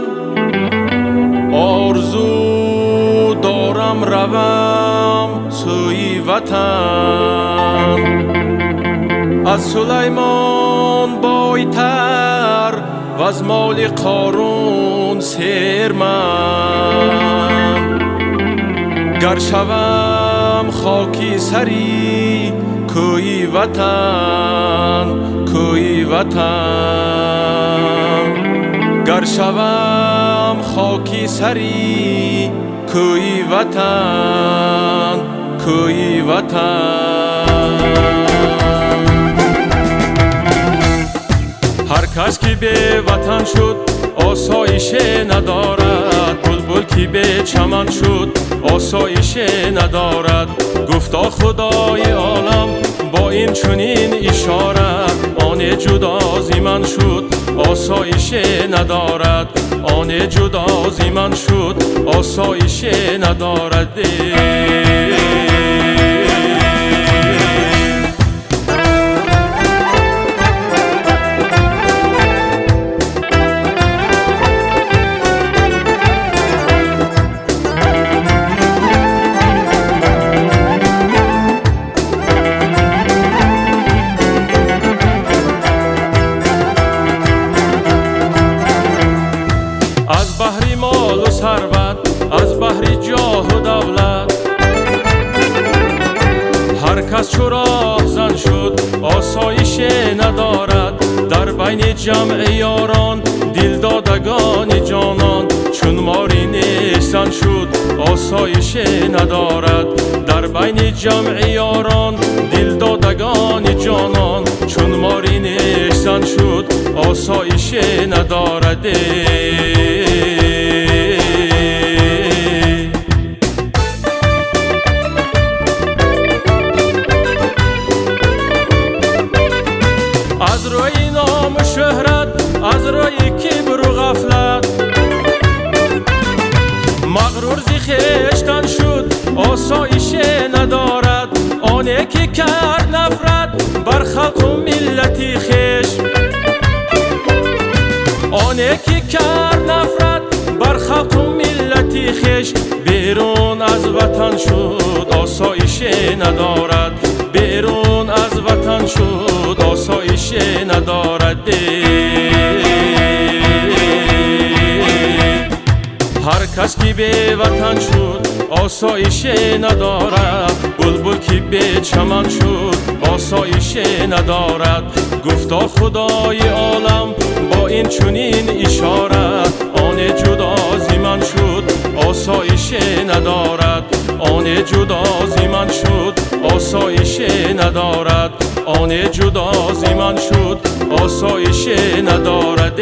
آرزو دارم روم سوی وطن از سلیمان بایتر و از مال قارون سیر من گر شوم خاکی سری کوی وطن کوی وطن گر شوم خاکی سری کوی وطن کوی وطن. هر کس که به وطن شد آسایش ندارد، بلبل که به چمن شد آسایش ندارد. گفتا خدای عالم با این چنین اشارت، آن جدا از من شد آسایش ندارد، آن جدا از من شد آسایش ندارد. از بحری مال و ثروت، از بحری جاه و دولت، هر کس چو راهزن شد آسایش ندارد. در بین جمع یاران دل دادگان جانان، چون ماری نیستن شد آسایش ندارد. در بین جمع یاران دل دادگان جانان، چون ماری نیستن شد آسایش ندارد. از روی نام و شهرت، از روی کبر و غفلت، مغرور زی خویشتن شد آسایش ندارد. آنی که کرد نفرت بر خلق و ملتی خویش، آنی که کرد نفرت بر خلق و ملتی خویش، بیرون از وطن شد آسایش ندارد. بیرون از وطن شد آسایش ندارد. هر کس که به وطن شد آسایش ندارد، بلبل که به چمن شد آسایش ندارد. گفتا خدای عالم با این چنین اشارت، آن جدا از من شد آسایش ندارد، آن جدا از من شد آسایش ندارد، آن جدا از من شد آسایش ندارد.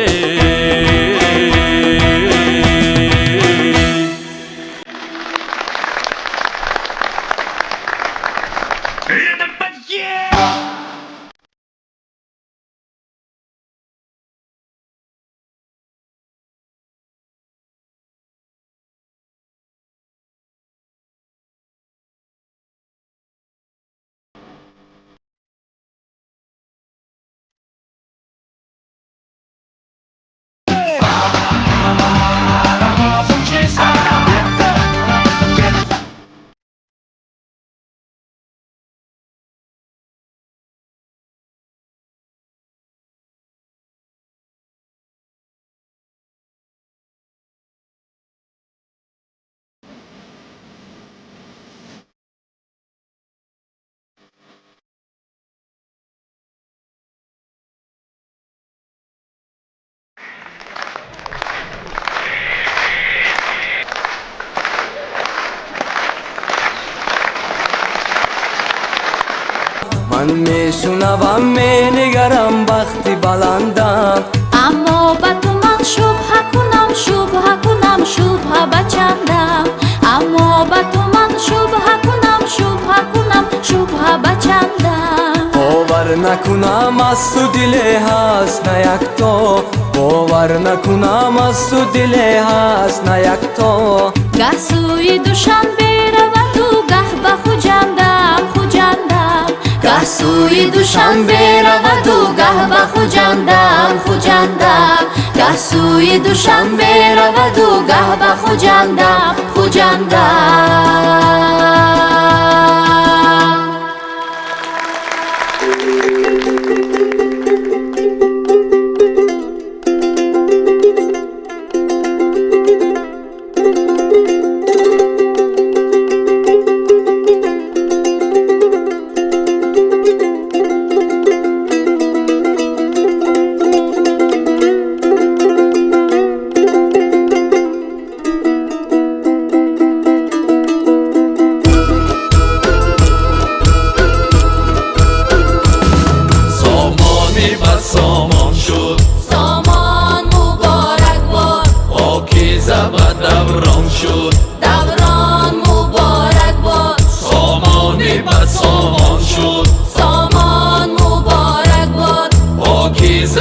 من میشنوم مینگرم وقتی بلندم، اما با تو من شبه کنم شبه کنم شبه بچندم، اما با تو من شبه کنم شبه کنم شبه بچندم. باور نکنم از تو دل هست نه یک تو، باور نکنم از تو دل هست نه یک تو. گه سوی دوشنبه رود و گه به خوجندم خوجندم، گه سوی دوشنبه رود و گه به خوجندم خوجندم، گه سوی دوشنبه رود و گه به خوجندم خوجندم.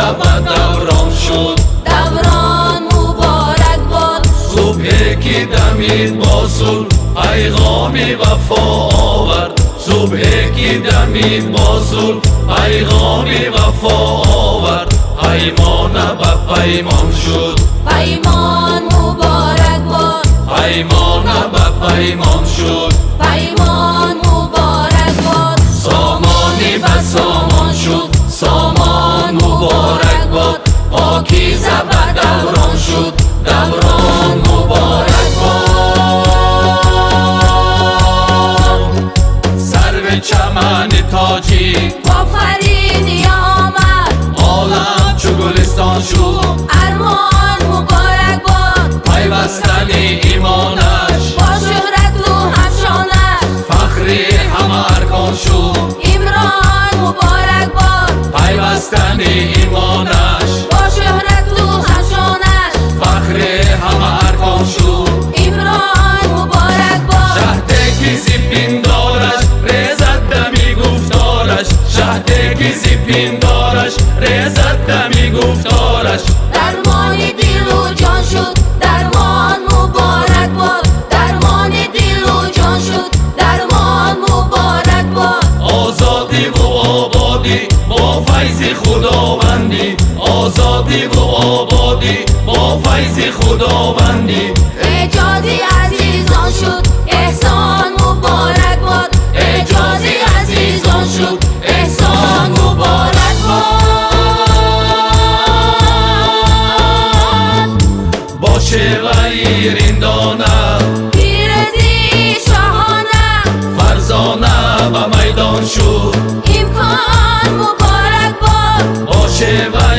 زبر دوران شد دوران مبارک باد صبحی که دمید با صلح پیغام وفا آورد صبحی که دمید با صلح پیغام وفا آورد پیمان به پیمان شد پیمان مبارک باد پیمان به پیمان شد پیمان مبارک باد سامانی به سامان شد سامان مبارک باد پاکیزه به دوران شد دوران مبارک باد سرو چمن تاجیک با فرینی آمد عالم چو گلستان شد ارمان مبارک باد پیوستن ایمانش با شهرت و همشانش فخری همه ارکان شد عمران مبارک باد پیوستن ایمانش با شهرت و همشانش فخری همه ارکان شد عمران مبارک باد شهده کی زیبین دارش ریزد دمی گفتارش شهده کی زیبین دارش ریزد دمی گفتارش درمان دل و جان شد درمان مبارک باد درمان دل و جان شد درمان مبارک باد آزادی و آبادی با فیض خداوندی آزادی و آبادی با فیض خداوندی اعجازی عزیزان شد احسان مبارک باد اعجازی عزیزان شد احسان مبارک باد با شیوه رندانه پیروزی شاهانه فرزانه به میدان شد امکان مبارک باد با شیوه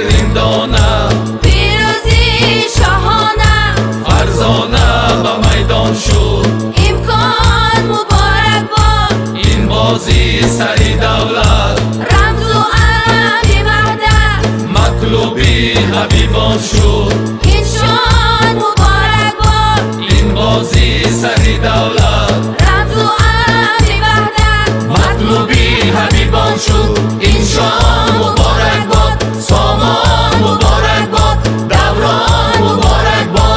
رندانه پیروزی شاهانه فرزانه به میدان شد امکان مبارک باد این بازی سری دولت رمز و علم وحدت مطلوبی حبیبان شد این شان مبارک باد این بازی سری دولت رمز و علم وحدت مطلوبی حبیبان شد این شان مبارک باد سامان مبارک باد دوران مبارک باد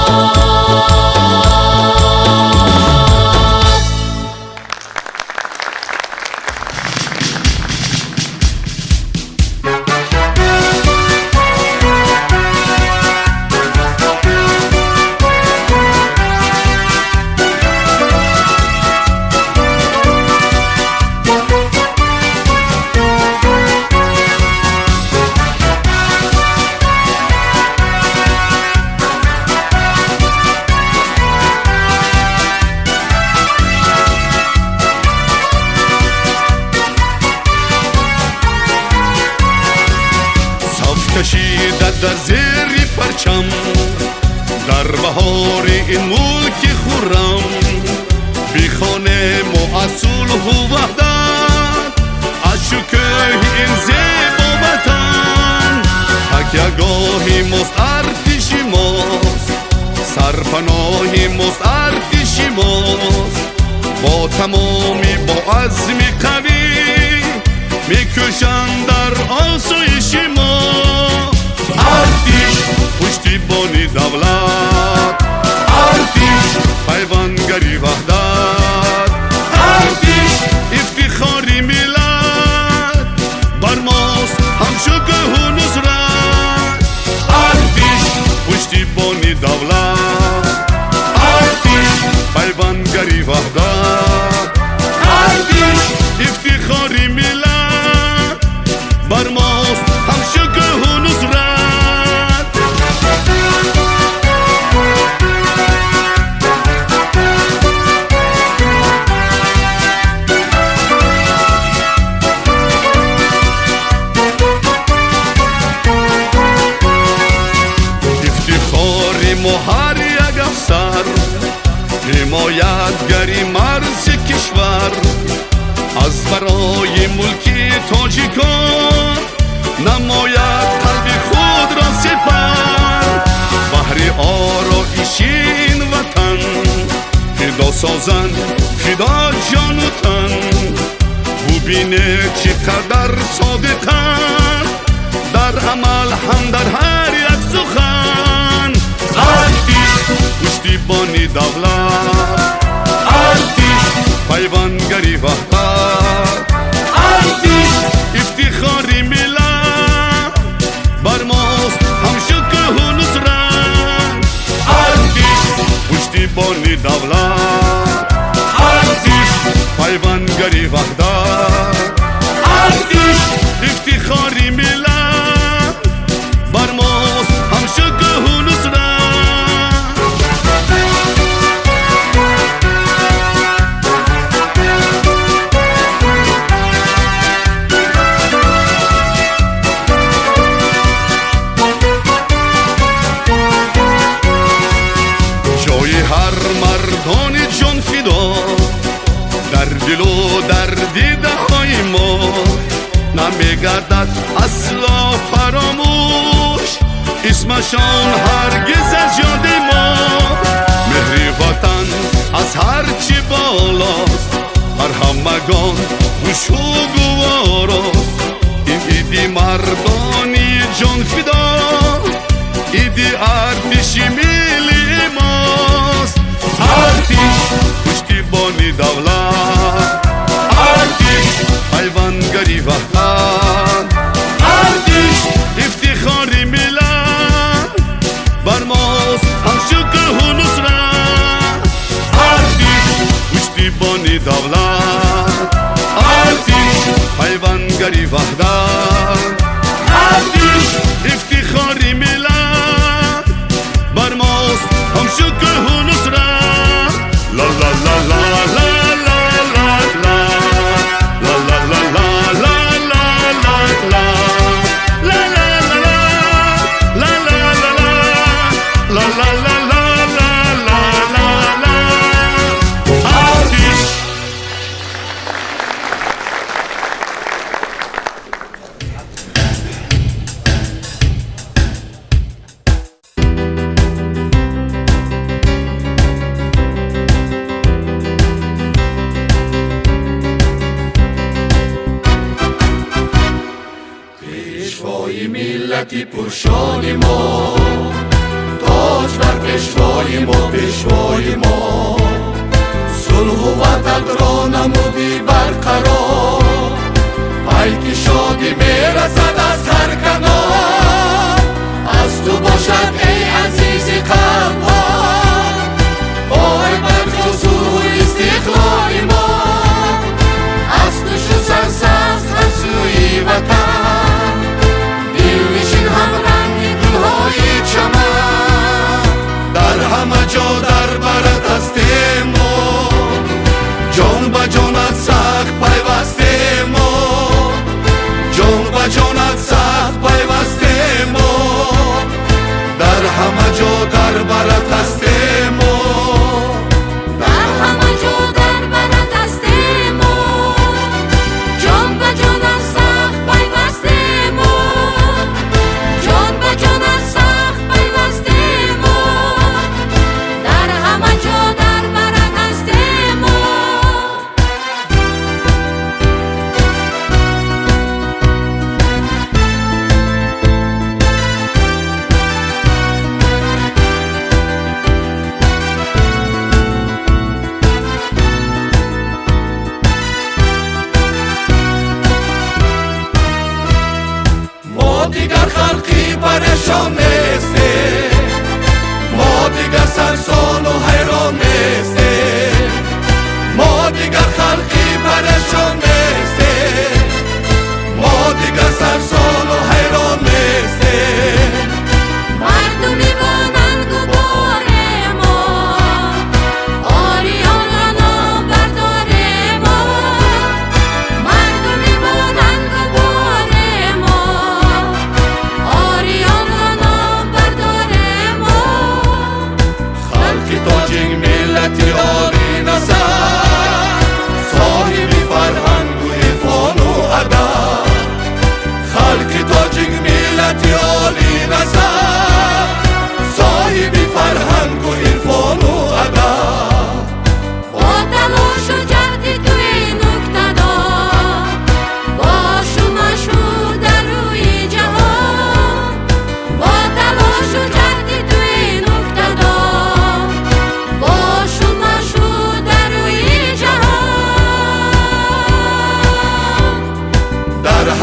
کشیده در زیر پرچم در بهار این ملک خرم بی خانه ما اصول و وحدت اشکه این زیبا وطن تکیهگاهی ماست ارتشی ماست سرپناهی ماست ارتشی ماست با تمامی با عزم قوی میکشند در آسایش ما ارتش پشتیبانی دولت ارتش پیوندگری وحدت ارتش افتخاری ملت بر ماست همشکوه و نصرت ارتش پشتیبانی دولت ارتش پیوندگری وحدت ارتش افتخاری ملت بر ماست همشکوه و نصرت افتخار ما هر یک افسر حمایتگری مرز کشور از برای ملک تاجیکان نماید قلب خود را سپر بهر آرایش این وطن فدا سازند فدا جان و تن ببینه چقدر صادقند در عمل هم در هر یک سخن ارتش پشتیبانی دولت ارتش پیوندگری وحدت ارتش افتخاری ملت بر ماست همشه که و نصرت ارتش پشتیبانی دولت ارتش پیوندگری وحدت ارتش افتخاری ملت بر ماست همشه که و نصرت جای هر مردان جان فدا در دل و در دیده های ما نمیگردد اصلا فراموش اسمشان هرگز از یاد ما مهر وطن از هر چی بالاست هر همگان خوش و گواراست این ایدی مردانی جان فدا ایدی ارتش ملی ماست ارتش پشتیبانی دولت ارتش پیوندگری وحدت ارتش افتخاری ملت بر ماست همشه که و نصرت ارتش پشتیبانی دولت ارتش پیوندگری وحدت ارتش افتخاری ملت بر ماست همشه که و نصرت لا لا لا لا لا لا لا پیشوای ملتی پرشان ما تاج بر پیشوای ما پیشوای ما صلح و وحدت را نمودی برقرار پیک شادی میرسد از هر کنار از تو باشد ای عزیز قهار وای بر جسور استقلال ما از تو شد سرسبز هر سوی وطن دلنشین هم رنگ گلهای چمن در همه جا در برت هستیم ما جان به جانت سخت پیوستیم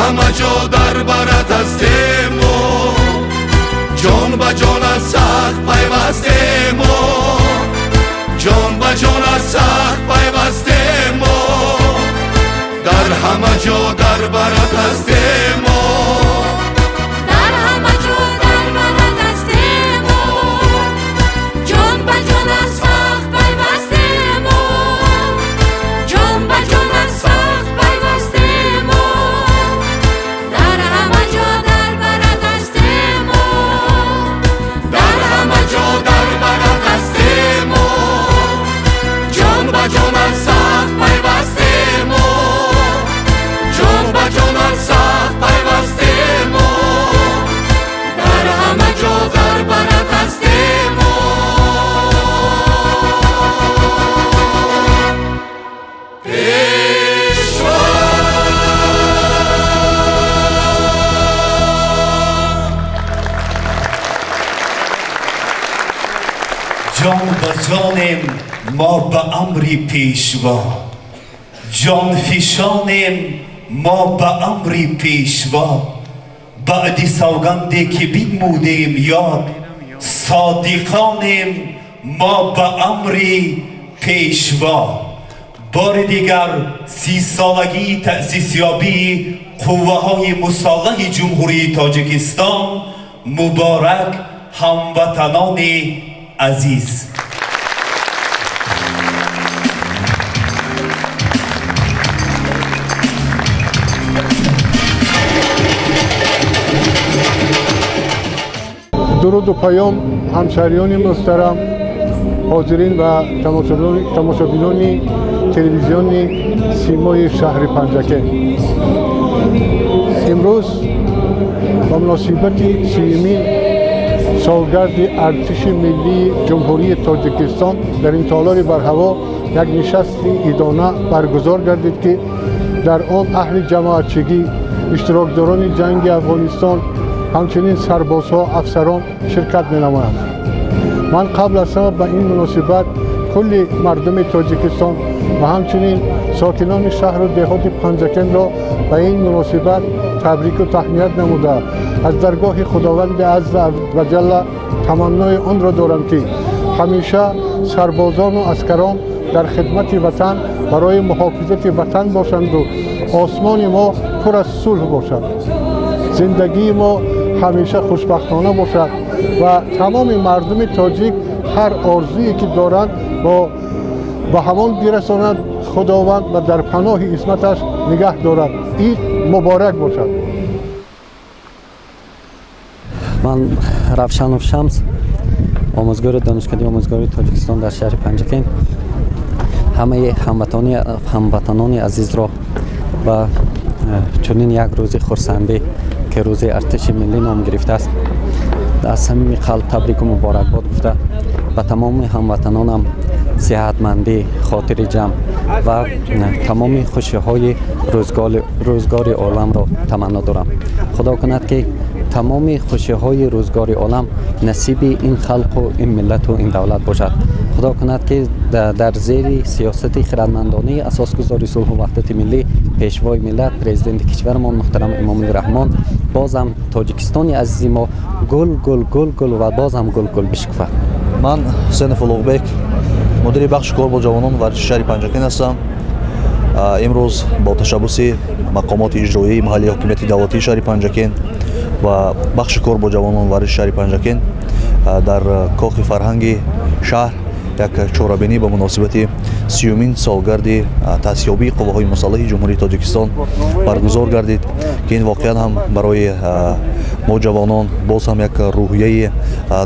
همه جا در برت هستیم ما جان به جان سخت پیوستیم ما جان به جان سخت پیوستیم ما در همه جا در برت هستیم ما در همه جا در برت هستیم ما جان به جان سخت پیوستیم ما جان به جان سخت پیوستیم ما در همه جا در برت هستیم ما در همه جا در برت هستیم ما جان به جان سخت پیوستیم ما جان به جان سخت پیوستیم ما در همه جا در برت هستیم ما جان به جانیم ما به امری پیشوا جان فشانیم ما به امری پیشوا بعدی سوگندی که بیمودیم یاد صادقانیم ما به امری پیشوا بار دیگر 30 سالگی تأسیس یابی قوه های مسلح جمهوری تاجیکستان مبارک هموطنان عزیز. درود و پیام همشهریان محترم حاضرین و تماشابینان تلویزیون سیمای شهر پنجکه امروز با مناسبت 30مین سالگرد ارتش ملی جمهوری تاجیکستان در این تالار برهوا یک نشست ایدانه برگزار گردید که در آن اهل جماعتچگی اشتراکداران جنگ افغانستان همچنین سربازها افسران شرکت می‌نمایند. من قبل از همه به این مناسبت کل مردم تاجیکستان و همچنین ساکنان شهر و دهات پنجکن را به این مناسبت تبریک و تهنیت نموده از درگاه خداوند عز و جل تمنای آن را دارم که همیشه سربازان و عسکران در خدمت وطن برای محافظت وطن باشند و آسمان ما پر از صلح باشد، زندگی ما همیشه خوشبختانه باشد و تمام مردم تاجیک هر آرزویی که دارند با همان برساند خداوند و در پناه عصمتش نگه دارد. عید مبارک باشد. من رفشانوف شمس آموزگار دانشکده آموزگاری تاجیکستان در شهر پنجکن همه هموطنان عزیز را و چنین یک روز خرسنده که روز ارتش ملی نام گرفته است از صمیم قلب تبریک و مبارکباد گفته و تمام هموطنانم صحتمندی، خاطر جمع و تمام خوشی‌های روزگار عالم را تمنا دارم. خدا کند که تمام خوشی‌های روزگار عالم نصیب این خلق و این ملت و این دولت باشد. خدا کند که در زیر سیاست خردمندانه اساسگذار صلح و وحدت ملی پیشوای ملت پرزیدنت کشورمان محترم امام الرحمن بازم تاجیکستان عزیز ما گل و بازم گل بشکفد. من حسین فلوغبек مدیر بخش کار با جوانان ورزش شهر پنجکن هستم. امروز با تشبث مقامات اجرایی محلی حکومت دولتی شهر پنجکن و بخش کار با جوانان ورزش شهر پنجکن در کاخ فرهنگ شهر یک چهاره‌بینی به مناسبت 30مین سالگرد تأسیس‌یابی قوه‌های مسلح جمهوری تاجیکستان برگزار گردید که این واقعا هم برای ما جوانان باز هم یک روحیه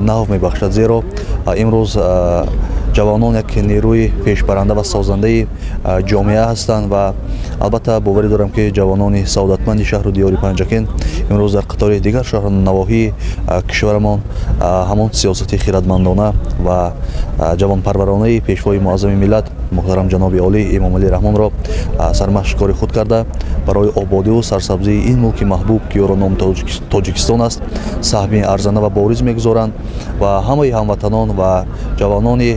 نو می‌بخشد، زیرا امروز جوانان یک نیروی پیشبرنده و سازنده جامعه هستند و البته باوری دارم که جوانان سعادتمند شهر و دیار پنجکن امروز در قطار دیگر شهر نواحی کشورمان همان سیاست خردمندانه و جوانپرورانه پیشوای معظم ملت муҳтарам ҷаноби олӣ Эмомалӣ Раҳмонро сармашқори худ карда барои ободиву сарсабзии ин мулки маҳбуб ки ёро номи Тоҷикистон аст саҳми арзана ва бориз мегузоранд ва ҳамаи ҳамватанон ва ҷавонони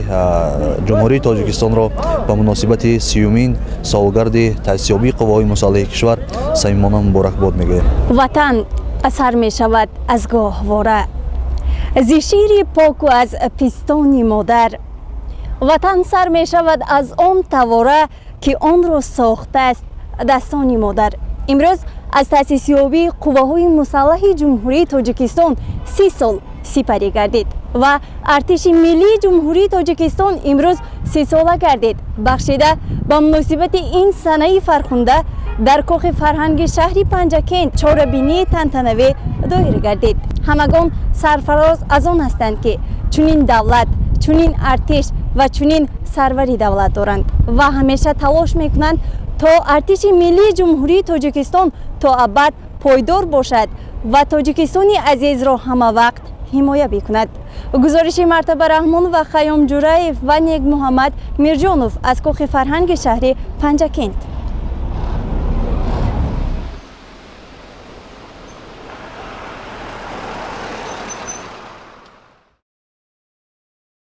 ҷумҳурии Тоҷикистонро ба муносибати 30-умин солгарди таъсисёбии қувваҳои мусаллаҳи кишвар самимона муборакбод мегӯем. ватан сар мешавад аз гоҳвора зи шири поку аз пистони модар. ватан сар мешавад аз он тавора ки онро сохтааст дастони модар. имрӯз аз таъсисёбии қувваҳои мусаллаҳи ҷумҳурии Тоҷикистон 30 сол сипарӣ гардид ва артиши миллии ҷумҳурии Тоҷикистон имрӯз 30 сола гардид. бахшида ба муносибати ин санаи фархунда дар кохи фарҳанги шаҳри Панҷакент чорабинии тантанавӣ доир гардид. ҳамагон сарфароз аз он ҳастанд ки чунин давлат, чунин артиш ва чунин сарвари давлат доранд ва ҳамеша талош мекунанд то артиши миллии ҷумҳурии Тоҷикистон то абад пойдор бошад ва Тоҷикистони азизро ҳамавақт ҳимоя бикунад. гузориши Мартаба Раҳмон ва Хаём Ҷураев ва Нег Муҳаммад Мирҷонов аз кохи фарҳанги шаҳри Панҷакент.